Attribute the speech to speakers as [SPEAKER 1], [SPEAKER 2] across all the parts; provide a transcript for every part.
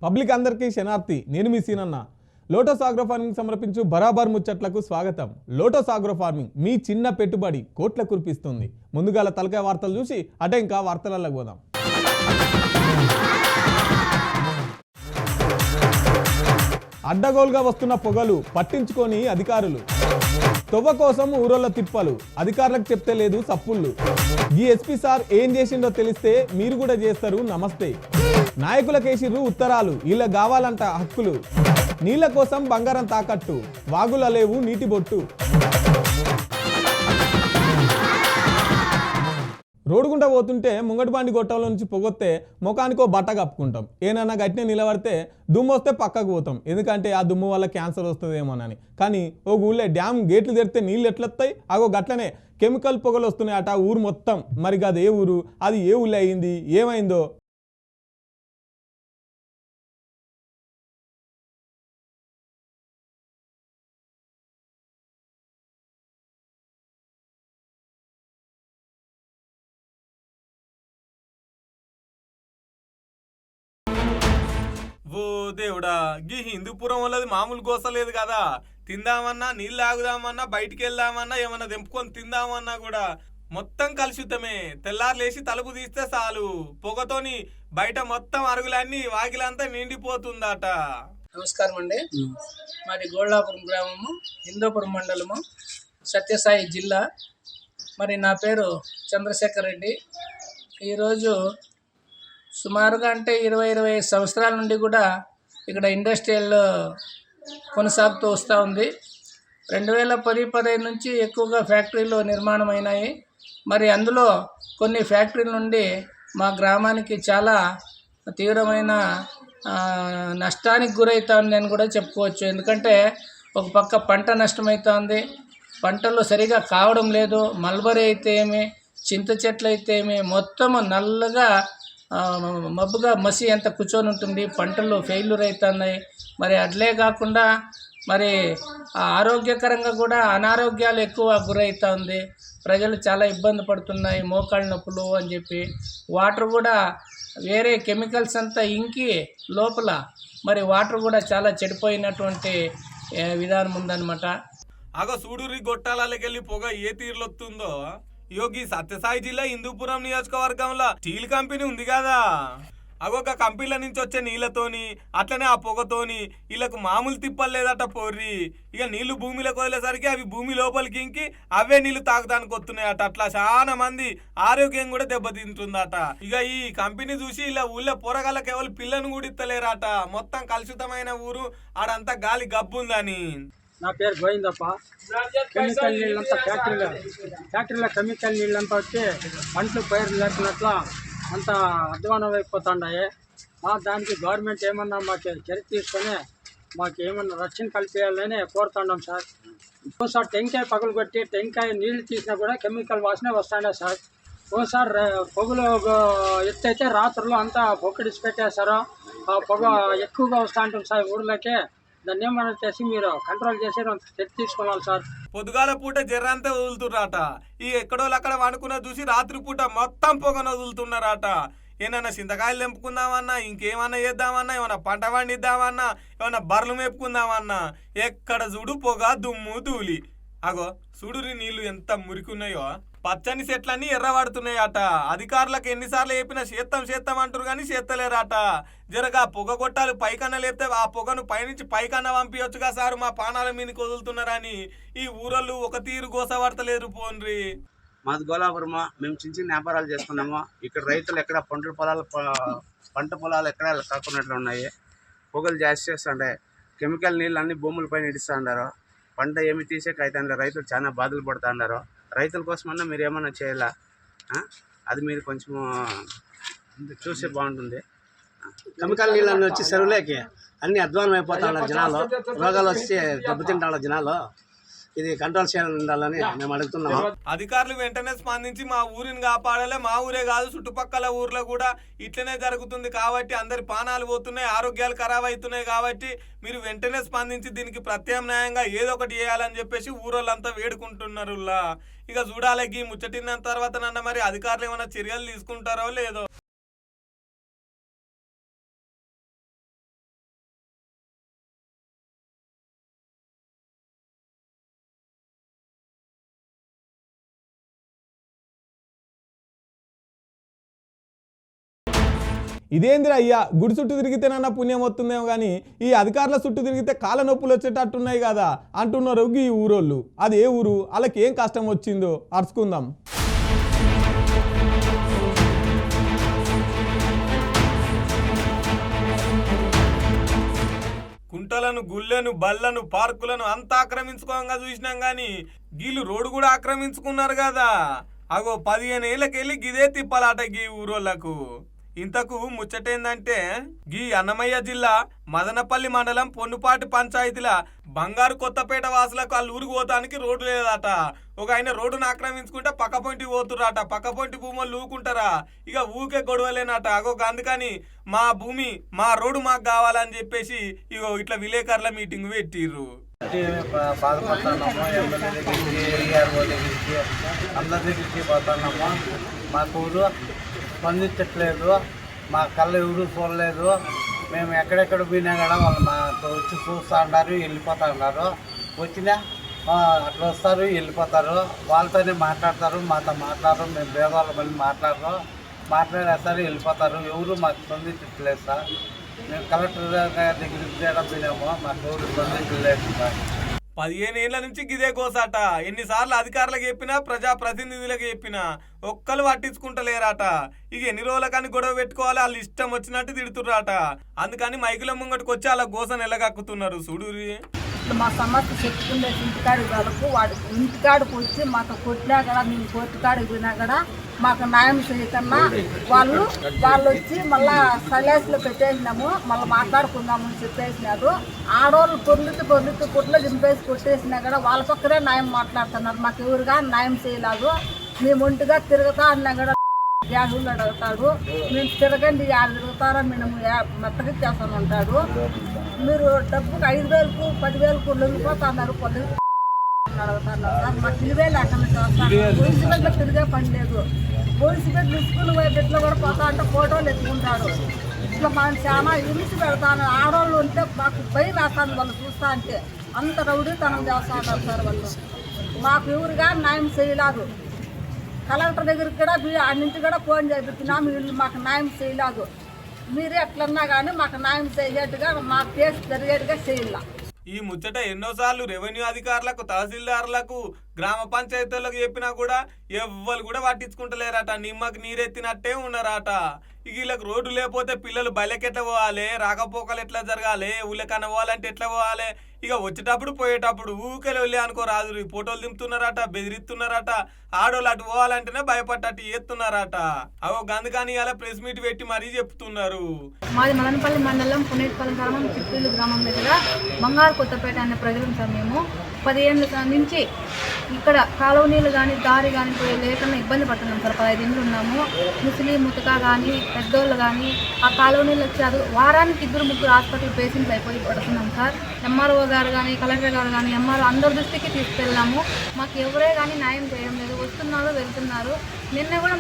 [SPEAKER 1] Public అందరికీ శనార్థి. నేను మీ సీనన్న. లోటస్ ఆగ్రో ఫార్మింగ్ సమర్పించు బరాబర్ ముచ్చట్లకు స్వాగతం. లోటస్ ఆగ్రో ఫార్మింగ్ మీ చిన్న పెట్టుబడి కోట్ల కురిపిస్తుంది. ముందుగాల తలకాయ వార్తలు చూసి అటే ఇంకా వార్తలకు పోదాం. అడ్డగోలుగా వస్తున్న పొగలు పట్టించుకొని అధికారులు. తొవ్వ కోసం ఊరోళ్ళ తిప్పలు, అధికారులకు చెప్తే లేదు సప్పుళ్ళు. ఈ ఎస్పీ సార్ ఏం చేసిండో తెలిస్తే మీరు కూడా చేస్తారు నమస్తే. నాయకులకేసిర్రు ఉత్తరాలు, ఇలా కావాలంట హక్కులు. నీళ్ల కోసం బంగారం తాకట్టు, వాగుల లేవు నీటి బొట్టు. రోడ్డుగుంట పోతుంటే ముంగటి బండి గొట్టంలో నుంచి పొగొస్తే ముఖానికో బట్ట కప్పుకుంటాం. ఏనన్నా గట్టినే నిలబడితే దుమ్ము వస్తే పక్కకు పోతాం, ఎందుకంటే ఆ దుమ్ము వల్ల క్యాన్సర్ వస్తుందేమోనని. కానీ ఓ ఊళ్ళో డ్యామ్ గేట్లు తెరిస్తే నీళ్ళు ఎట్లొస్తాయి? అగో గట్లనే కెమికల్ పొగలు వస్తున్నాయట ఊరు మొత్తం. మరి అది ఏ ఊరు, అది ఏ ఊళ్ళో అయింది, ఏమైందో
[SPEAKER 2] ఓ దేవుడా, గీ హిందూపురం వాళ్ళది మామూలు గోసలేదు కదా. తిందామన్నా, నీళ్ళు ఆగుదామన్నా, బయటికి వెళ్దామన్నా, ఏమన్నా తెంపుకొని తిందామన్నా కూడా మొత్తం కలుషితమే. తెల్లారులేసి తలుపు తీస్తే చాలు పొగతోని బయట మొత్తం అరుగులన్నీ వాకిలంతా నిండిపోతుందట.
[SPEAKER 3] నమస్కారం అండి. మాది గోల్లాపురం గ్రామము, హిందూపురం మండలము, సత్యసాయి జిల్లా. మరి నా పేరు చంద్రశేఖర్ రెడ్డి. ఈరోజు సుమారుగా అంటే 20-25 సంవత్సరాల నుండి కూడా ఇక్కడ ఇండస్ట్రియల్ కొనసాగుతూ వస్తూ ఉంది. 2010-15 నుంచి ఎక్కువగా ఫ్యాక్టరీలు నిర్మాణం అయినాయి. మరి అందులో కొన్ని ఫ్యాక్టరీల నుండి మా గ్రామానికి చాలా తీవ్రమైన నష్టానికి గురవుతుంది అని కూడా చెప్పుకోవచ్చు. ఎందుకంటే ఒక పక్క పంట నష్టమవుతుంది, పంటలు సరిగా కావడం లేదు. మల్బరీ అయితే ఏమి, చింత చెట్లు అయితే ఏమి, మొత్తము నల్లగా మబ్బుగా మసి ఎంత కూర్చొని ఉంటుంది. పంటలు ఫెయిల్యూర్ అవుతున్నాయి. మరి అట్లే కాకుండా మరి ఆరోగ్యకరంగా కూడా అనారోగ్యాలు ఎక్కువ గురవుతూ ఉంది. ప్రజలు చాలా ఇబ్బంది పడుతున్నాయి, మోకాళ్ళ నొప్పులు అని చెప్పి. వాటర్ కూడా వేరే కెమికల్స్ అంతా ఇంకి లోపల మరి వాటర్ కూడా చాలా చెడిపోయినటువంటి విధానం ఉందన్నమాట.
[SPEAKER 2] అగో సూడూరి గొట్టాలకెళ్ళి పొగ ఏ తీరులొస్తుందో. యోగి సత్యసాయి జిల్లా హిందూపురం నియోజకవర్గంలో స్టీల్ కంపెనీ ఉంది కదా, అగొక కంపెనీల నుంచి వచ్చే నీళ్లతోని అట్లనే ఆ పొగతోని వీళ్ళకు మామూలు తిప్పలేదట పోర్రి. ఇక నీళ్లు భూమిలోకి వదిలేసరికి అవి భూమి లోపలికి ఇంకి అవే నీళ్లు తాగడానికి వస్తున్నాయట. అట్లా చాలా మంది ఆరోగ్యం కూడా దెబ్బతింటుందట. ఇక ఈ కంపెనీ చూసి ఇలా ఊళ్ళో పొరగాళ్ళకి ఎవరు పిల్లను కూడా ఇస్తలేరట. మొత్తం కలుషితమైన ఊరు, ఆడంతా గాలి గబ్బుందని.
[SPEAKER 4] నా పేరు గోవిందప్ప. కెమికల్ నీళ్ళంతా ఫ్యాక్టరీలో కెమికల్ నీళ్ళంతా వచ్చి పంటలు పైరు లేకున్నట్ల అంత అధ్వానం అయిపోతున్నాయి. దానికి గవర్నమెంట్ ఏమన్నా మాకు చర్య తీసుకొని మాకు ఏమన్నా రక్షణ కల్పించాలని కోరుతున్నాం సార్. ఒకసారి టెంకాయ పగులు కొట్టి టెంకాయ నీళ్లు తీసినా కూడా కెమికల్ వాసనే వస్తాయి సార్. ఒకసారి పొగలు ఎత్తైతే రాత్రులు అంతా పొక్కడిసి పెట్టేస్తారు. ఆ పొగ ఎక్కువగా వస్తూ ఉంటుంది సార్ ఊర్లోకి. దాన్ని ఏమన్నా చేసి మీరు కంట్రోల్ చేసి చర్య తీసుకోవాలి సార్.
[SPEAKER 2] పొద్దుగాల పూట జర్రంతా వదులుతున్నారట. ఈ ఎక్కడో అక్కడ వండుకున్న చూసి రాత్రి పూట మొత్తం పొగను వదులుతున్నారట. ఏమన్నా చింతకాయలు తెంపుకుందామన్నా, ఇంకేమన్నా చేద్దామన్నా, ఏమన్నా పంట పండిద్దామన్నా, ఏమన్నా బర్రెలు మేపుకుందామన్నా ఎక్కడ చూడు పొగ, దుమ్ము, ధూళి. అగో చూడురి నీళ్లు ఎంత మురికున్నాయో. పచ్చని చెట్లన్నీ ఎర్రబడుతున్నాయట. అధికారులకు ఎన్నిసార్లు చెప్పినా చేత్తం అంటారు కానీ చేత్తలేరట. జరగా పొగ కొట్టాలి పైకన్నా లేపితే ఆ పొగను పైనుంచి పైకన్నా పంపించచ్చుగా సారు, మా పానాల మీదకి వదులుతున్నారని ఈ ఊరళ్ళు ఒక తీరు గోసపడతలేరు పోన్రి.
[SPEAKER 5] మాది గోలాపురమా. మేము చిన్న చిన్న వ్యాపారాలు చేసుకున్నాము. ఇక్కడ రైతులు ఎక్కడ పంట పొలాలు ఎక్కడ కాకున్నట్లు ఉన్నాయి. పొగలు జాస్తి చేస్తుండే, కెమికల్ నీళ్ళు అన్ని భూములపైన ఇడిస్తూ ఉన్నారు. పంట ఏమి తీసేక అయితే రైతులు చాలా బాధలు పడుతూ ఉన్నారు. రైతుల కోసమన్నా మీరు ఏమన్నా చేయాలా, అది మీరు కొంచెం చూస్తే బాగుంటుంది.
[SPEAKER 4] కెమికల్ నీళ్ళని వచ్చి చెరువులేకి అన్ని అధ్వానం అయిపోతున్నారు జనాలు. రోగాలు వచ్చి దెబ్బతింటారు జనాలు. ఇది కంట్రోల్ చేయాలని మేము అడుగుతున్నాము.
[SPEAKER 2] అధికారులు వెంటనే స్పందించి మా ఊరిని కాపాడాలి. మా ఊరే కాదు చుట్టుపక్కల ఊర్లో కూడా ఇట్లనే జరుగుతుంది కాబట్టి అందరి పానాలు పోతున్నాయి, ఆరోగ్యాలు ఖరాబ్ అవుతున్నాయి. కాబట్టి మీరు వెంటనే స్పందించి దీనికి ప్రత్యామ్నాయంగా ఏదో ఒకటి చేయాలని చెప్పేసి ఊరోళ్ళంతా వేడుకుంటున్నారు. ఇక చూడాలి ముచ్చటిన తర్వాత నన్న మరి అధికారులు ఏమైనా చర్యలు తీసుకుంటారో లేదో.
[SPEAKER 1] ఇదేందిరా అయ్యా, గుడి చుట్టూ తిరిగితేనన్నా పుణ్యం వస్తుందేమో కానీ ఈ అధికారుల చుట్టూ తిరిగితే కాళ్ళ నొప్పులు వచ్చేటట్టున్నాయి కదా అంటున్నారు ఈ ఊరోళ్ళు. అది ఏ ఊరు, వాళ్ళకి ఏం కష్టం వచ్చిందో అరుచుకుందాం.
[SPEAKER 2] కుంటలను, గుళ్ళను, బళ్ళను, పార్కులను అంతా ఆక్రమించుకోగా చూసినాం గాని గీళ్ళు రోడ్డు కూడా ఆక్రమించుకున్నారు కదా. అగో 15 ఏళ్ళకెళ్ళి గిదే తిప్పలాట గీ ఊరోళ్లకు. ఇంతకు ముచ్చటేందంటే గీ అన్నమయ్య జిల్లా మదనపల్లి మండలం పొన్నుపాటి పంచాయతీల బంగారు కొత్తపేట వాసులకు వాళ్ళ ఊరికి పోతానికి రోడ్డు లేదట. ఒక ఆయన రోడ్డును ఆక్రమించుకుంటే పక్క పొంటి పోతుర్రట. పక్క పొంటి భూములు లూకుంటారా, ఇక ఊకే గొడవలేనట. అగో అందుకని మా భూమి మా రోడ్డు మాకు కావాలని చెప్పేసి ఇగో ఇట్లా విలేకరుల మీటింగ్ పెట్టిర్రు.
[SPEAKER 6] బాధపడుతున్నాము, ఎమ్మెల్యే దగ్గరికి, ఈఆర్ఓ దగ్గరికి, అందరి దగ్గరికి పోతున్నాము. మాకు ఊరు స్పందించట్లేదు, మా కళ్ళ ఎవరు చూడలేదు. మేము ఎక్కడెక్కడ పోయినా కూడా వాళ్ళు మాతో వచ్చి చూస్తూ ఉన్నారు, వెళ్ళిపోతూ ఉన్నారు. వచ్చినా అట్లా వస్తారు, వెళ్ళిపోతారు. వాళ్ళతోనే మాట్లాడతారు, మాతో మాట్లాడరు. మేము పేదవాళ్ళ మళ్ళీ మాట్లాడేస్తారు, వెళ్ళిపోతారు. ఎవరు మాకు స్పందించట్లేదు సార్. మేము కలెక్టర్ దగ్గరికి చేయడం పోయినాము, మాకు ఎవరు స్పందించలేదు సార్.
[SPEAKER 2] 15 ఏళ్ల నుంచి గిదే కోసాట. ఎన్నిసార్లు అధికారులకు చెప్పినా ప్రజాప్రతినిధులకు చెప్పినా ఒక్కరు పట్టించుకుంటలేరాట. ఇక ఎన్ని రోజులకని గొడవ పెట్టుకోవాలి, వాళ్ళు ఇష్టం వచ్చినట్టు తిడుతుర్రాట. అందుకని మైకుల ముంగటికి వచ్చి అలా గోసను ఎలగక్కుతున్నారు చూడురి.
[SPEAKER 7] మా సమస్య చెప్పుకునే ఇంటికాడికి వాళ్ళకు వాడు ఇంటికాడికి వచ్చి మాకు కొట్టినా కూడా మేము కోర్టుకాడికి పోయినా కూడా మాకు న్యాయం చేయకన్నా వాళ్ళు వచ్చి మళ్ళా సలేసులో పెట్టేసినాము, మళ్ళీ మాట్లాడుకుందామని చెప్పేసినారు. ఆడవాళ్ళు పొర్లుతూ పుట్లు దింపేసి కొట్టేసినా కూడా వాళ్ళ పక్కనే న్యాయం మాట్లాడుతున్నారు. మాకు ఎవరుగా న్యాయం చేయలేదు. మేము ఒంటిగా తిరుగుతా అన్నా కూడా గ్యాసులు అడుగుతాడు. మేము తిరగండి యాడ తిరుగుతారో మేము మెత్తగా చేస్తాను అంటాడు. మీరు డబ్బుకు 5,000కు 10,000కు లొంగిపోతున్నారు, పొద్దు అడుగుతున్నారు సార్. మాకు ఇవే లేకుండా పోలీసు బిడ్డలు తిరిగే పని లేదు. పోలీసు బిడ్డలు స్కూల్ పోయే బిడ్డలు కూడా పోతా అంటే ఫోటోలు ఎత్తుకుంటాడు. ఇట్లా మనం చాలా ఇరిసి పెడతాను. ఆడవాళ్ళు ఉంటే మాకు భయం వేస్తాను వాళ్ళు చూస్తా అంటే. అంత రౌడీతనం చేస్తూ ఉంటారు సార్ వాళ్ళు. మాకు ఎవరుగా న్యాయం చేయలేదు. కలెక్టర్ దగ్గరికి కూడా ఆడి నుంచి కూడా ఫోన్ చేస్తున్నాం, వీళ్ళు మాకు న్యాయం చేయలేదు. మీరే ఎట్లన్నా కానీ మాకు న్యాయం చేసేట్టుగా మా కేసు జరిగేట్టుగా చేయాల.
[SPEAKER 2] ఈ ముచ్చట ఎన్నోసార్లు రెవెన్యూ అధికారులకు, తహసీల్దారులకు, గ్రామ పంచాయతీలకు చెప్పినా కూడా ఎవ్వరు కూడా పట్టించుకుంటలేరట. నిమ్మకి నీరెత్తినట్టే ఉన్నారట. ఇక వీళ్ళకి రోడ్డు లేకపోతే పిల్లలు బయలకెట్లా పోవాలి, రాకపోకలు ఎట్లా జరగాలి, ఊళ్ళకన్నా పోవాలంటే ఎట్లా పోవాలి. ఇక వచ్చేటప్పుడు పోయేటప్పుడు ఊకెళ్ళి వెళ్ళి అనుకో రాదు, ఫోటోలు దింపుతున్నారట, బెదిరిస్తున్నారట. ఆడోళ్ళు అటు పోవాలంటేనే భయపడ్డట్టు చేస్తున్నారట. అవో గందుకని ఇలా ప్రెస్ మీట్ పెట్టి మరీ చెప్తున్నారు.
[SPEAKER 8] మాది మదనపల్లి మండలం పునేటిపల్లి గ్రామం చిత్తూరు గ్రామం దగ్గర బంగారు కొత్తపేట అనే ప్రజలు సార్. మేము 10 ఏళ్ళ నుంచి ఇక్కడ కాలువ నీళ్ళు కానీ దారి కానీ లేకుండా ఇబ్బంది పడుతున్నాం సార్. 15 ఏళ్ళు ఉన్నాము. ముసలి ముతక కానీ పెద్దోళ్ళు కానీ ఆ కాలువ నీళ్ళు వచ్చారు. వారానికి 2-3 హాస్పిటల్ పేషెంట్లు అయిపోయి పడుతున్నాం సార్. ఎంఆర్ఓ గారు కానీ, కలెక్టర్ గారు కానీ, ఎంఆర్ఓ అందరి దృష్టికి తీసుకెళ్ళాము. మాకు ఎవరే కానీ న్యాయం చేయడం లేదు. వస్తున్నారు, వెళ్తున్నారు. నిన్న కూడా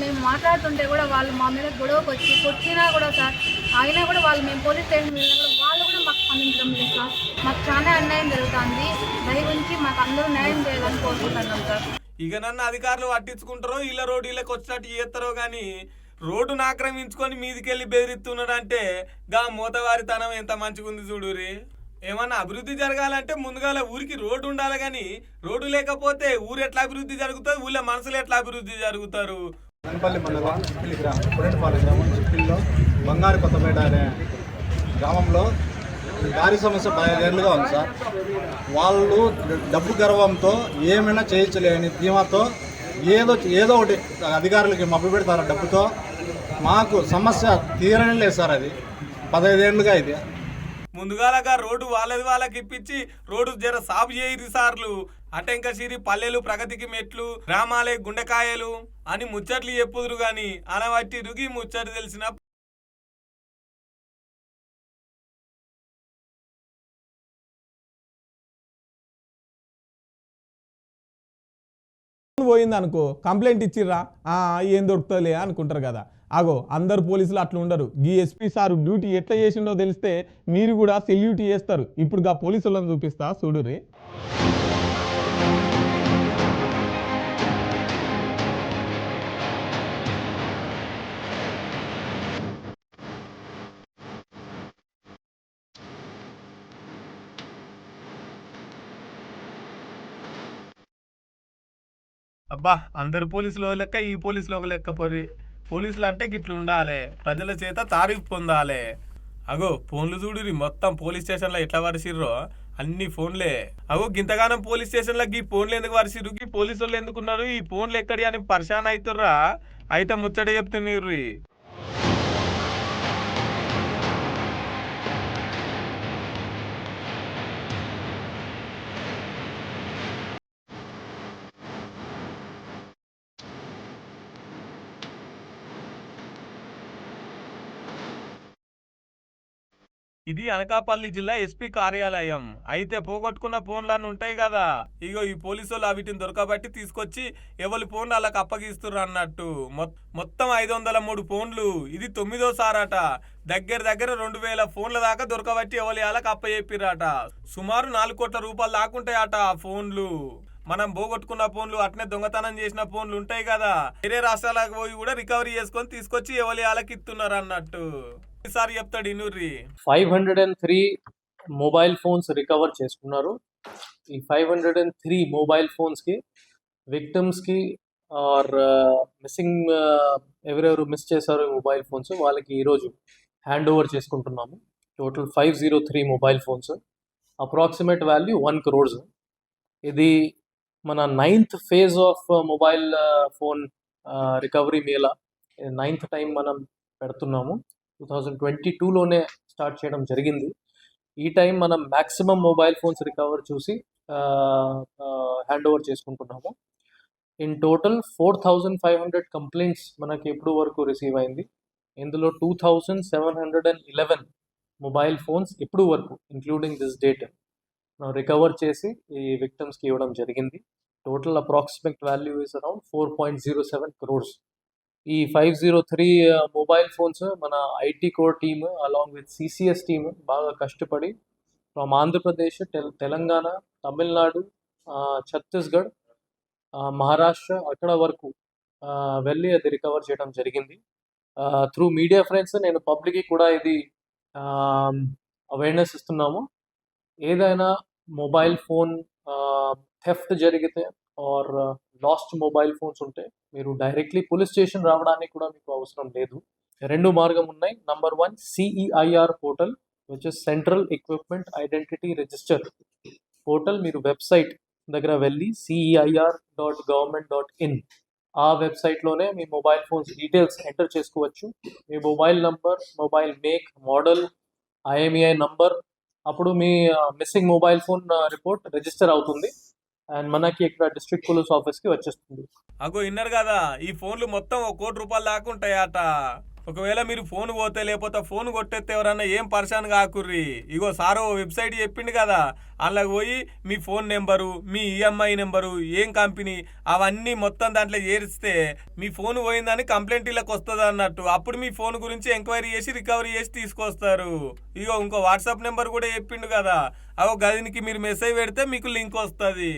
[SPEAKER 8] మేము మాట్లాడుతుంటే కూడా వాళ్ళు మా మీద గొడవకు వచ్చి కొట్టినా కూడా సార్, అయినా కూడా వాళ్ళు మేము పోలీస్ స్టేషన్ వెళ్ళినా కూడా వాళ్ళు కూడా మాకు స్పందించడం లేదు సార్. మాకు చాలా అన్యాయం జరుగుతుంది. దయవుంచి మాకు అందరూ న్యాయం చేయాలని కోరుకుంటున్నాం సార్.
[SPEAKER 2] ఇక నన్ను అధికారులు పట్టించుకుంటారో ఇళ్ళ రోడ్డు ఇళ్ళకి వచ్చినట్టు చేస్తారో కానీ రోడ్డును ఆక్రమించుకొని మీదికెళ్ళి బెదిరిస్తున్నాడంటే గా మూతవారితనం ఎంత మంచిగా ఉంది చూడురి. ఏమన్నా అభివృద్ధి జరగాలంటే ముందుగాల ఊరికి రోడ్డు ఉండాలి, కానీ రోడ్డు లేకపోతే ఊరు ఎట్లా అభివృద్ధి జరుగుతుంది, ఊళ్ళో మనుషులు ఎట్లా అభివృద్ధి జరుగుతారు.
[SPEAKER 9] మదనపల్లి మండలం చిప్పిలి గ్రామం, పురేటిపల్లి గ్రామం చిప్పిల్లో బంగారు కొత్తపేట అనే గ్రామంలో దారి సమస్య 15 ఏళ్ళుగా ఉంది సార్. వాళ్ళు డబ్బు గర్వంతో ఏమైనా చేయించలేని ధీమాతో ఏదో ఒకటి అధికారులకి మభ్య పెడతారు డబ్బుతో. మాకు సమస్య తీరనే లేదు సార్. అది 15 ఏళ్ళుగా ఇది.
[SPEAKER 2] ముందుగాలగా రోడ్డు వాళ్ళకి ఇప్పించి రోడ్డు జర సాగు చేయరు సార్లు. అటెంకసిరి పల్లెలు ప్రగతికి మెట్లు, గ్రామాలే గుండెకాయలు అని ముచ్చట్లు చెప్పుదురు గాని అనవట్టి రుగి ముచ్చట్లు తెలిసిన
[SPEAKER 1] పోయింది అనుకో, కంప్లైంట్ ఇచ్చిర్రా ఏం దొరుకుతుందిలే అనుకుంటారు కదా. అగో అందరు పోలీసులు అట్లా ఉండరు. ఈ ఎస్పీ సారు డ్యూటీ ఎట్లా చేసిండో తెలిస్తే మీరు కూడా సెల్యూట్ చేస్తారు. ఇప్పుడు ఆ పోలీసులను చూపిస్తా చూడురి.
[SPEAKER 2] అబ్బా అందరు పోలీసులు ఒక లెక్క ఈ పోలీసులు ఒక లెక్క పొరి పోలీసులు అంటే గిట్ల ఉండాలి ప్రజల చేత తారీఫ్ పొందాలి అగో ఫోన్లు చూడురి మొత్తం పోలీస్ స్టేషన్లో ఎట్లా వరిసిర్రో అన్ని ఫోన్లే అగో గింతగానం పోలీస్ స్టేషన్లో ఈ ఫోన్లు ఎందుకు వరిసిర్రు ఈ పోలీసు వాళ్ళు ఎందుకున్నారు ఈ ఫోన్లు ఎక్కడి అని పరిశాన్ అవుతుర్రా అయితే ముచ్చట చెప్తున్నారు ఇది అనకాపల్లి జిల్లా ఎస్పీ కార్యాలయం అయితే పోగొట్టుకున్న ఫోన్లన్నీ ఉంటాయి కదా ఇగో ఈ పోలీసు వాళ్ళు వీటిని దొరకబట్టి తీసుకొచ్చి ఎవరి ఫోన్లు వాళ్ళకి అప్పగిస్తున్నారు అన్నట్టు మొత్తం 503 ఫోన్లు ఇది 9వ సారట దగ్గర 2000 ఫోన్ల దాకా దొరకబట్టి ఎవరి వాళ్ళకి అప్పచెప్పిరట సుమారు 4 కోట్ల రూపాయలు దాకుంటాయట ఆ ఫోన్లు మనం పోగొట్టుకున్న ఫోన్లు అట్నే దొంగతనం చేసిన ఫోన్లు ఉంటాయి కదా వేరే రాష్ట్రాలకు పోయి కూడా రికవరీ చేసుకొని తీసుకొచ్చి ఎవరి వాళ్ళకి ఇస్తున్నారు అన్నట్టు ఈసారి చెప్తాడు ఇనుర్రి
[SPEAKER 10] 503 మొబైల్ ఫోన్స్ రికవర్ చేసుకున్నారు. ఈ 503 మొబైల్ ఫోన్స్కి విక్టిమ్స్కి ఆర్ మిస్సింగ్ ఎవరెవరు మిస్ చేశారు ఈ మొబైల్ ఫోన్స్ వాళ్ళకి ఈరోజు హ్యాండ్ ఓవర్ చేసుకుంటున్నాము. Total 503 mobile phones, approximate value 1 crore. ఇది మన 9th phase of mobile phone recovery Mela, 9th time మనం పెడుతున్నాము. 2022లోనే స్టార్ట్ చేయడం జరిగింది. ఈ టైం మనం మ్యాక్సిమం మొబైల్ ఫోన్స్ రికవర్ చూసి హ్యాండ్ ఓవర్ చేసుకుంటున్నాము. ఇన్ టోటల్ 4500 కంప్లైంట్స్ మనకి ఎప్పుడు వరకు రిసీవ్ అయింది. ఇందులో 2711 మొబైల్ ఫోన్స్ ఇప్పుడు వరకు ఇంక్లూడింగ్ దిస్ డేట్ మనం రికవర్ చేసి ఈ విక్టిమ్స్కి ఇవ్వడం జరిగింది. Total approximate value is around 4.07 crores. ఈ 503 మొబైల్ ఫోన్స్ మన IT core team along with CCS team బాగా కష్టపడి ఫ్రమ్ ఆంధ్రప్రదేశ్, తెలంగాణ, తమిళనాడు, ఛత్తీస్గఢ్, మహారాష్ట్ర అక్కడ వరకు వెళ్ళి అది రికవర్ చేయడం జరిగింది. త్రూ మీడియా ఫ్రెండ్స్ నేను పబ్లిక్కి కూడా ఇది అవేర్నెస్ ఇస్తున్నాము. ఏదైనా మొబైల్ ఫోన్ థెఫ్ట్ జరిగితే ఆర్ లాస్ట్ మొబైల్ ఫోన్స్ ఉంటే మీరు డైరెక్ట్లీ పోలీస్ స్టేషన్ రావడానికి కూడా మీకు అవసరం లేదు. 2 మార్గం ఉన్నాయి. Number 1 CEIR portal which is central equipment identity register portal. మీరు వెబ్సైట్ దగ్గర వెళ్ళి CEIR.government.in ఆ వెబ్సైట్లోనే మీ మొబైల్ ఫోన్స్ డీటెయిల్స్ ఎంటర్ చేసుకోవచ్చు. మీ mobile number, mobile make, model, IMEI number, అప్పుడు మీ missing mobile phone report register అవుతుంది అండ్ మనకి ఇక్కడ డిస్ట్రిక్ట్ పోలీస్ ఆఫీస్కి వచ్చేస్తుంది.
[SPEAKER 2] అగో విన్నారు కదా, ఈ ఫోన్లు మొత్తం 1 కోటి రూపాయలు దాకా ఉంటాయట. ఒకవేళ మీరు ఫోన్ పోతే లేకపోతే ఫోన్ కొట్టేస్తే ఎవరన్నా ఏం పరిశాన్ కాకుర్రి. ఇగో సారో వెబ్సైట్ చెప్పిండు కదా, అందులోకి పోయి మీ ఫోన్ నెంబరు, మీ EMI నెంబరు, ఏం కంపెనీ అవన్నీ మొత్తం దాంట్లో చేరిస్తే మీ ఫోన్ పోయిందని కంప్లైంట్ ఇళ్ళకి వస్తుంది అన్నట్టు. అప్పుడు మీ ఫోన్ గురించి ఎంక్వైరీ చేసి రికవరీ చేసి తీసుకొస్తారు. ఇగో ఇంకో వాట్సాప్ నెంబర్ కూడా చెప్పిండు కదా, అగో గదినికి మీరు మెసేజ్ పెడితే మీకు లింక్ వస్తుంది.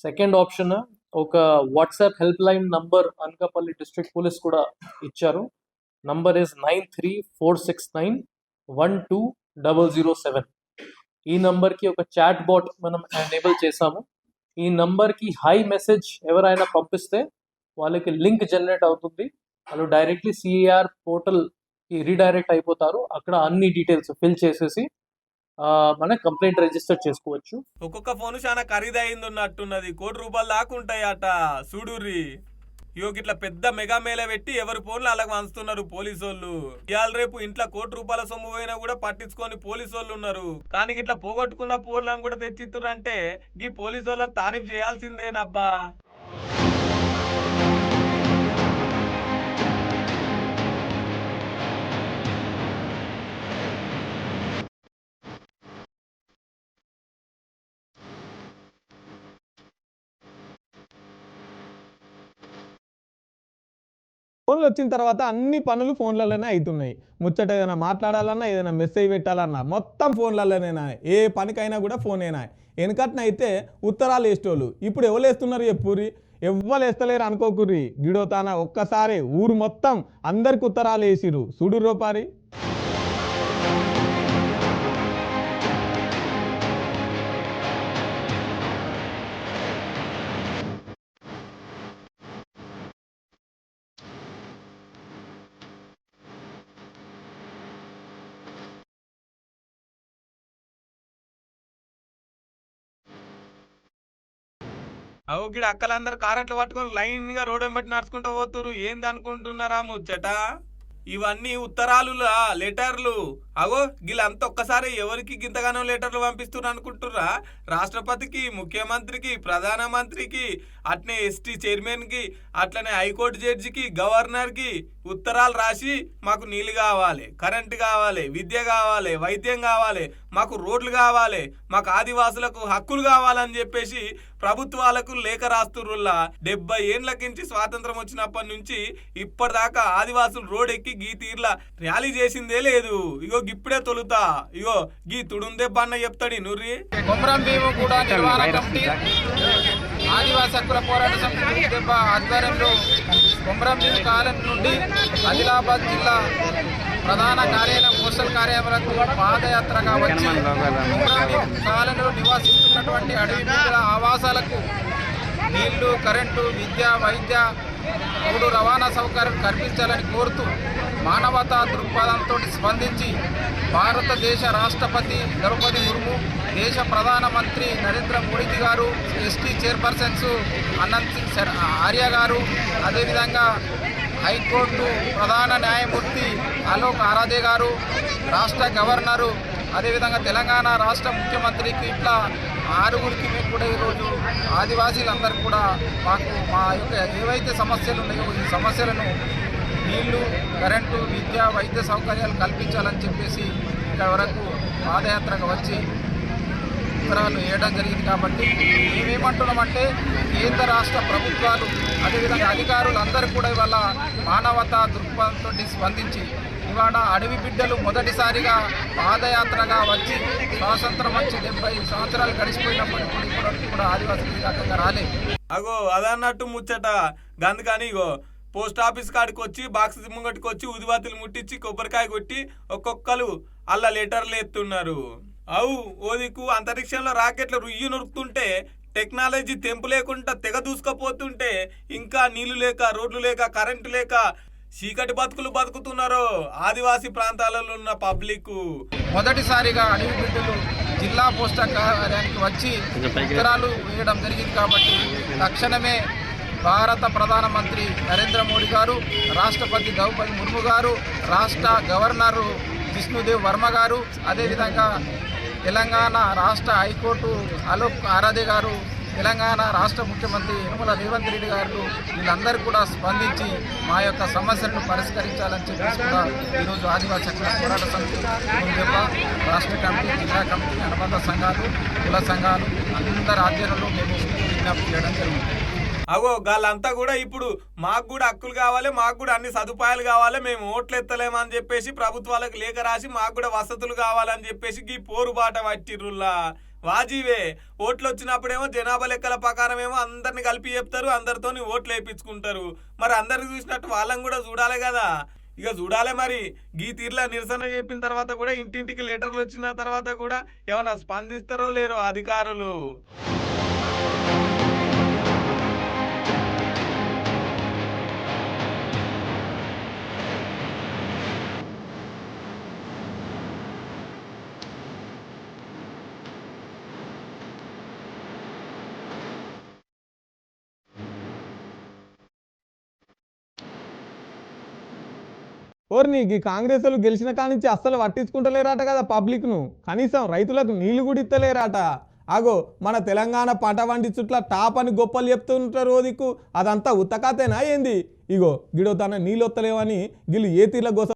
[SPEAKER 10] సెకండ్ ఆప్షన్ ఒక WhatsApp help line number Anakapalli district police కూడా ఇచ్చారు. Number is 9346912007. ఈ నంబర్కి ఒక చాట్ బాట్ మనం ఎనేబుల్ చేసాము. ఈ నంబర్కి హై మెసేజ్ ఎవరైనా పంపిస్తే వాళ్ళకి లింక్ జనరేట్ అవుతుంది. వాళ్ళు డైరెక్ట్లీ CEIR పోర్టల్కి రీడైరెక్ట్ అయిపోతారు. అక్కడ అన్ని డీటెయిల్స్ ఫిల్ చేసేసి మన కంప్లైంట్ రిజిస్టర్ చేసుకోవచ్చు.
[SPEAKER 2] ఒక్కొక్క ఫోన్ చాలా ఖరీదైంది ఉన్నట్టున్నది, 1 కోటి రూపాయలు దాకా ఉంటాయట. చూడుర్రి, ఇగో ఇట్లా పెద్ద మెగా మేళ పెట్టి ఎవరి ఫోన్లు అలాగ వంచుతున్నారు పోలీసు వాళ్ళు. ఇవాళ రేపు ఇంట్లో 1 కోటి రూపాయల సొమ్ము పోయినా కూడా పట్టించుకొని పోలీసు వాళ్ళు ఉన్నారు. కానీ ఇట్లా పోగొట్టుకున్న ఫోన్లను కూడా తెచ్చిస్తున్నారు అంటే ఈ పోలీసు వాళ్ళని తారీఫ్ చేయాల్సిందేనబ్బా.
[SPEAKER 1] ఫోన్లు వచ్చిన తర్వాత అన్ని పనులు ఫోన్లలోనే అవుతున్నాయి. ముచ్చట ఏదైనా మాట్లాడాలన్నా, ఏదైనా మెసేజ్ పెట్టాలన్నా మొత్తం ఫోన్లలోనేనా. ఏ పనికైనా కూడా ఫోనేనా. వెనకట్నైతే ఉత్తరాలు వేసేటోళ్ళు, ఇప్పుడు ఎవరు వేస్తున్నారు చెప్పుర్రి. ఎవ్వరు వేస్తలేరు అనుకోకుర్రి. గిడోతాన ఒక్కసారి ఊరు మొత్తం అందరికి ఉత్తరాలు వేసిరు. చూడు రూపారి.
[SPEAKER 2] అవు గిడ అక్కలందరూ కారెట్లు పట్టుకొని లైన్ గా రోడ్డు బట్టి నడుచుకుంటూ పోతురు. ఏంది అనుకుంటున్నారా ముచ్చట? ఇవన్నీ ఉత్తరాలులా లెటర్లు. అగో గిలంతా ఒక్కసారి ఎవరికి గింతగానో లెటర్లు పంపిస్తున్నారు అనుకుంటుర్రా? రాష్ట్రపతికి, ముఖ్యమంత్రికి, ప్రధానమంత్రికి, అట్నే ఎస్టీ చైర్మన్ కి, అట్లనే హైకోర్టు జడ్జికి, గవర్నర్ కి ఉత్తరాలు రాసి మాకు నీళ్లు కావాలి, కరెంటు కావాలి, విద్య కావాలి, వైద్యం కావాలి, మాకు రోడ్లు కావాలి, మాకు ఆదివాసులకు హక్కులు కావాలని చెప్పేసి ప్రభుత్వాలకు లేఖ రాస్తుర్రుల్లా. 70 ఏండ్లకించి స్వాతంత్రం వచ్చినప్పటి నుంచి ఇప్పటిదాకా ఆదివాసులు రోడ్ ఎక్కి గీ తీర్లా ర్యాలీ చేసిందే లేదు. ఇగో ఇప్పుడే తొలుతా, ఇగో గీ తుడుందే బన్న చెప్తాడు నుర్రి.
[SPEAKER 3] కొమరం భీము కూడా నిర్వహణ కమిటీ ఆదివాసీ హక్కుల పోరాట సమితి దెబ్బ ఆధ్వర్యంలో కొమరం భీము కాలనీ నుండి ఆదిలాబాద్ జిల్లా ప్రధాన కార్యాలయం కోస్టల్ కార్యాలయాలకు పాదయాత్రగా వచ్చి కొమరం భీము కాలనీలో నివాసిస్తున్నటువంటి అడవి బిడ్డల ఆవాసాలకు నీళ్లు, కరెంటు, విద్య, వైద్య, రోడ్డు రవాణా సౌకర్యం కల్పించాలని కోరుతూ మానవతా దృక్పథంతో స్పందించి భారతదేశ రాష్ట్రపతి ద్రౌపది ముర్ము, దేశ ప్రధానమంత్రి నరేంద్ర మోడీ గారు, ఎస్టీ చైర్పర్సన్స్ అనంత్ సింగ్ ఆర్య గారు, అదేవిధంగా హైకోర్టు ప్రధాన న్యాయమూర్తి అలోక్ ఆరాధే గారు, రాష్ట్ర గవర్నరు, అదేవిధంగా తెలంగాణ రాష్ట్ర ముఖ్యమంత్రికి ఇట్లా 6గురికి మేము కూడా ఈరోజు ఆదివాసీలందరూ కూడా మాకు మా యొక్క ఏవైతే సమస్యలు ఉన్నాయో ఈ సమస్యలను నీళ్లు, కరెంటు, విద్య, వైద్య సౌకర్యాలు కల్పించాలని చెప్పేసి ఇక్కడ వరకు పాదయాత్రగా వచ్చి ఉత్తరాలు వేయడం జరిగింది. కాబట్టి మేమేమంటున్నామంటే కేంద్ర రాష్ట్ర ప్రభుత్వాలు అదేవిధంగా అధికారులు అందరూ కూడా ఇవాళ మానవతా దృక్పథంతో స్పందించి ఇవాళ అడవి బిడ్డలు మొదటిసారిగా పాదయాత్రగా వచ్చి స్వాతంత్రం వచ్చి 70 సంవత్సరాలు గడిచిపోయినప్పటికీ ఇప్పటివరకు కూడా ఆదివాసులు ఈ రకంగా రాలేదు.
[SPEAKER 2] అగో అదన్నట్టు ముచ్చట గందుకని ఇగో పోస్ట్ ఆఫీస్ కాడికి వచ్చి బాక్స్ ముంగటికి వచ్చి ఉదివాతులు ముట్టించి కొబ్బరికాయ కొట్టి ఒక్కొక్కరు అల్ల లెటర్లు ఎత్తున్నారు. అవు ఓదికు అంతరిక్షంలో రాకెట్లు రుయ్యి నొరుకుతుంటే, టెక్నాలజీ తెంపు లేకుండా తెగ దూసుకపోతుంటే, ఇంకా నీళ్లు లేక, రోడ్లు లేక, కరెంటు లేక చీకటి బతుకులు బతుకుతున్నారు ఆదివాసీ ప్రాంతాలలో ఉన్న పబ్లిక్.
[SPEAKER 3] మొదటిసారిగా అడవి బిడ్డలు జిల్లా పోస్టల్ కార్యాలయానికి వచ్చి ఉత్తరాలు వేయడం జరిగింది. కాబట్టి తక్షణమే భారత ప్రధానమంత్రి నరేంద్ర మోడీ గారు, రాష్ట్రపతి ద్రౌపది ముర్ము గారు, రాష్ట్ర గవర్నరు జిష్ణుదేవ్ వర్మ గారు, అదేవిధంగా తెలంగాణ రాష్ట్ర హైకోర్టు అలోక్ ఆరాధే గారు, తెలంగాణ రాష్ట్ర ముఖ్యమంత్రి యనమల రేవంత్ రెడ్డి గారు వీళ్ళందరూ కూడా స్పందించి మా యొక్క సమస్యలను పరిష్కరించాలని చెప్పేసి కూడా ఈరోజు ఆదివాసీ హక్కుల పోరాట సమితి దెబ్బ రాష్ట్ర కమిటీ, జిల్లా కమిటీ, అనుబంధ సంఘాలు, కుల సంఘాలు అందరి ఆధ్వర్యంలో మేము విజ్ఞప్తి చేయడం జరుగుతుంది.
[SPEAKER 2] అగో వాళ్ళంతా కూడా ఇప్పుడు మాకు కూడా హక్కులు కావాలి, మాకు కూడా అన్ని సదుపాయాలు కావాలి, మేము ఓట్లు ఎత్తలేమని చెప్పేసి ప్రభుత్వాలకు లేఖ రాసి మాకు కూడా వసతులు కావాలని చెప్పేసి ఈ పోరుబాట పట్టిర్రుల్లా. వాజీవే ఓట్లు వచ్చినప్పుడేమో జనాభా లెక్కల ప్రకారం ఏమో అందరిని కలిపి చెప్తారు, అందరితోని ఓట్లు వేయించుకుంటారు. మరి అందరికి చూసినట్టు వాళ్ళని కూడా చూడాలి కదా. ఇక చూడాలి మరి గీ తీర్లా నిరసన చెప్పిన తర్వాత కూడా ఇంటింటికి లెటర్లు వచ్చిన తర్వాత కూడా ఏమైనా స్పందిస్తారో లేరో అధికారులు.
[SPEAKER 1] ఓర్ని ఈ కాంగ్రెస్ వాళ్ళు గెలిచిన కానించి అస్సలు పట్టించుకుంటలేరాట కదా పబ్లిక్ను. కనీసం రైతులకు నీళ్లు కూడా ఇస్తలేరాట. ఆగో మన తెలంగాణ పంట పండించుట్లా టాప్ అని గొప్పలు చెప్తుంటారు రోజుకు, అదంతా ఉత్తకాతేనా ఏంది? ఇగో గిడో తన నీళ్ళు వస్తలేవని గిళ్ళు ఏ తీర్ల గోస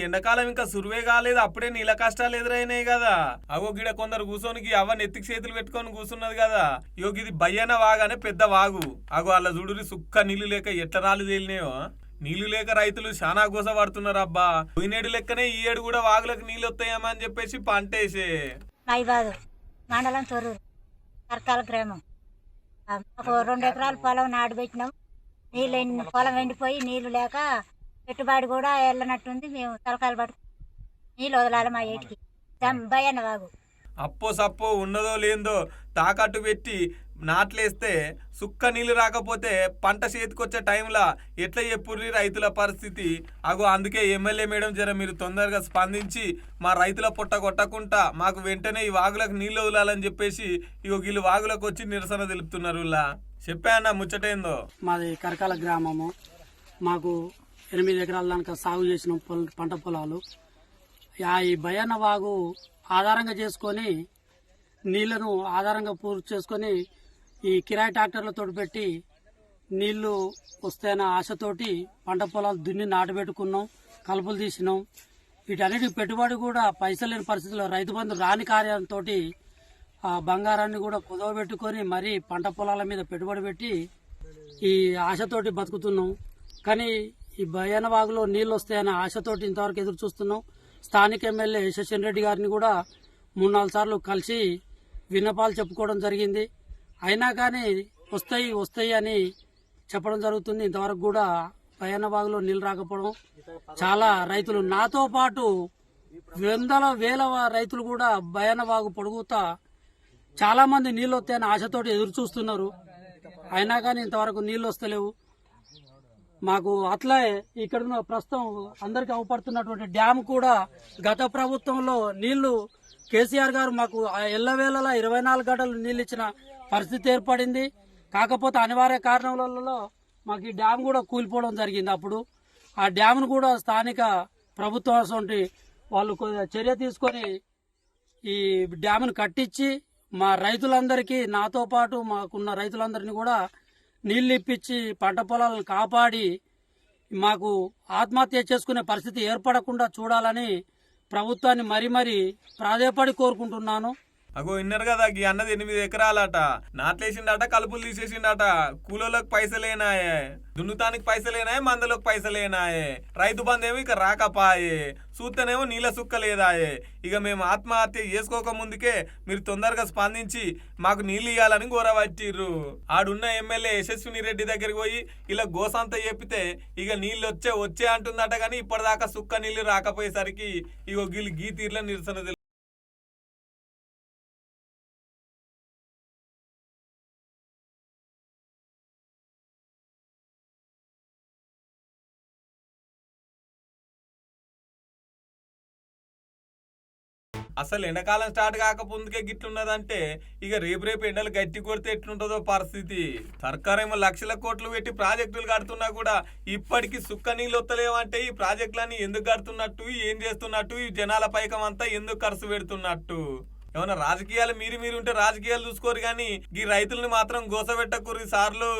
[SPEAKER 2] ఎండాకాలం ఇంకా సురువే కాలేదు, అప్పుడే నీళ్ళ కష్టాలు ఎదురైనాయి కదా. అగో గిడ కొందరు కూర్చొనికి అవ్వ నెత్తికి చేతులు పెట్టుకొని కూర్చున్నది కదా. యోగి ఇది బయ్యన వాగానే పెద్ద వాగు. అగో అలా చూడురి సుక్క నీళ్లు లేక ఎట్ల రాళ్ళు తేలినాయో. నీళ్లు లేక రైతులు చాలా గోస పడుతున్నారు అబ్బా. పోయినేడు లెక్కనే ఈ ఏడు కూడా వాగులకు నీళ్ళు వస్తాయేమో అని చెప్పేసి పంటేసే.
[SPEAKER 11] మండలం తొర్రూరు సర్కాల గ్రామం. 2 ఎకరాల పొలం నాడు పెట్టినాం. నీళ్ళు పొలం ఎండిపోయి నీళ్లు లేక పెట్టుబడి కూడా వెళ్ళనట్టుంది. మేము తలకాయలు పట్టు నీళ్ళు వదలాలి మా ఏటికి భయన్న వాగు.
[SPEAKER 2] అప్పో సప్పో ఉన్నదో లేదో తాకట్టు పెట్టి నాట్లేస్తే సుక్క నీళ్ళు రాకపోతే పంట చేతికొచ్చే టైంలో ఎట్లా చెప్పుర్రి రైతుల పరిస్థితి. అగో అందుకే ఎమ్మెల్యే మేడం జర మీరు తొందరగా స్పందించి మా రైతుల పొట్ట కొట్టకుండా మాకు వెంటనే ఈ వాగులకు నీళ్ళు వదలాలని చెప్పేసి ఇగో వీళ్ళు వాగులకు వచ్చి నిరసన తెలుపుతున్నారు. ఇలా చెప్పా అన్న ముచ్చటేందో.
[SPEAKER 4] మాది కరకాల గ్రామము. మాకు 8 ఎకరాల దాకా సాగు చేసిన పంట పొలాలు. ఈ భయాన వాగు ఆధారంగా చేసుకొని నీళ్లను ఆధారంగా పూర్తి చేసుకొని ఈ కిరాయి ట్రాక్టర్లతో పెట్టి నీళ్లు వస్తాయన్న ఆశతోటి పంట పొలాలు దున్ని నాటబెట్టుకున్నాం, కలుపులు తీసినాం. వీటన్నిటికి పెట్టుబడి కూడా పైసలు లేని పరిస్థితుల్లో రైతు బంధు రాని కార్యంతో ఆ బంగారాన్ని కూడా కుదవబెట్టుకొని మరీ పంట పొలాల మీద పెట్టుబడి పెట్టి ఈ ఆశతోటి బతుకుతున్నాం. కానీ ఈ భయాన వాగులో నీళ్లు వస్తాయన్న ఆశతోటి ఇంతవరకు ఎదురు చూస్తున్నాం. స్థానిక ఎమ్మెల్యే శశిన్ రెడ్డి గారిని కూడా 3-4 సార్లు కలిసి విన్నపాలు చెప్పుకోవడం జరిగింది. అయినా కానీ వస్తాయి అని చెప్పడం జరుగుతుంది. ఇంతవరకు కూడా భయానబాగులో నీళ్ళు రాకపోవడం చాలా రైతులు, నాతో పాటు వందల వేల రైతులు కూడా భయానబాగు పొడుగుతా చాలా మంది నీళ్ళు వస్తాయని ఆశతోటి ఎదురు చూస్తున్నారు. అయినా కానీ ఇంతవరకు నీళ్ళు వస్తలేవు. మాకు అట్లే ఇక్కడ ప్రస్తుతం అందరికీ అవపడుతున్నటువంటి డ్యామ్ కూడా గత ప్రభుత్వంలో నీళ్లు కేసీఆర్ గారు మాకు ఎల్లవేళలా 24 గంటలు నీళ్ళు ఇచ్చిన పరిస్థితి ఏర్పడింది. కాకపోతే అనివార్య కారణాలలో మాకు ఈ డ్యామ్ కూడా కూలిపోవడం జరిగింది. అప్పుడు ఆ డ్యామ్ను కూడా స్థానిక ప్రభుత్వం వాళ్ళు చర్య తీసుకొని ఈ డ్యామ్ను కట్టించి మా రైతులందరికీ, నాతో పాటు మాకున్న రైతులందరినీ కూడా నీళ్లు ఇప్పించి పంట పొలాలను కాపాడి మాకు ఆత్మహత్య చేసుకునే పరిస్థితి ఏర్పడకుండా చూడాలని ప్రభుత్వాన్ని మరీ ప్రాధేయపడి కోరుకుంటున్నాను.
[SPEAKER 2] అగో విన్నారు కదా, ఈ అన్నది 8 ఎకరాలట నాట్లేసిండట, కలుపులు తీసేసిండట. కూలోళ్ళకి పైసలేనాయే, దున్నుతానికి పైసలేనాయే, మందులకు పైసలేనాయే, రైతు బంధేమో ఇక రాకపాయే, చూస్తేనేమో నీళ్ళ సుక్క లేదాయే. ఇక మేము ఆత్మహత్య చేసుకోక ముందుకే మీరు తొందరగా స్పందించి మాకు నీళ్ళు ఇవ్వాలని గోరవచ్చిర్రు. ఆడున్న ఎమ్మెల్యే యశస్విని రెడ్డి దగ్గరికి పోయి ఇలా గోసంతా చెప్పితే ఇక నీళ్ళు వచ్చే అంటుందట. కానీ ఇప్పటిదాకా సుక్క నీళ్ళు రాకపోయేసరికి ఇగో గీళ్ళు గీ తీర్ల నిరసన. అసలు ఎండాకాలం స్టార్ట్ కాకముందుకే గిట్లున్నదంటే ఇక రేపు ఎండలు గట్టి కొడితే ఎట్లుంటుందో పరిస్థితి. సర్కారేమో లక్షల కోట్లు పెట్టి ప్రాజెక్టులు కడుతున్నా కూడా ఇప్పటికీ సుక్క నీళ్ళు వస్తలేవంటే ఈ ప్రాజెక్టులన్నీ ఎందుకు కడుతున్నట్టు, ఏం చేస్తున్నట్టు, ఈ జనాల పైకం అంతా ఎందుకు ఖర్చు పెడుతున్నట్టు. ఏమన్నా రాజకీయాలు మీరు ఉంటే రాజకీయాలు చూసుకోరు కానీ ఈ రైతుల్ని మాత్రం గోసబెట్టకూరు సార్లు.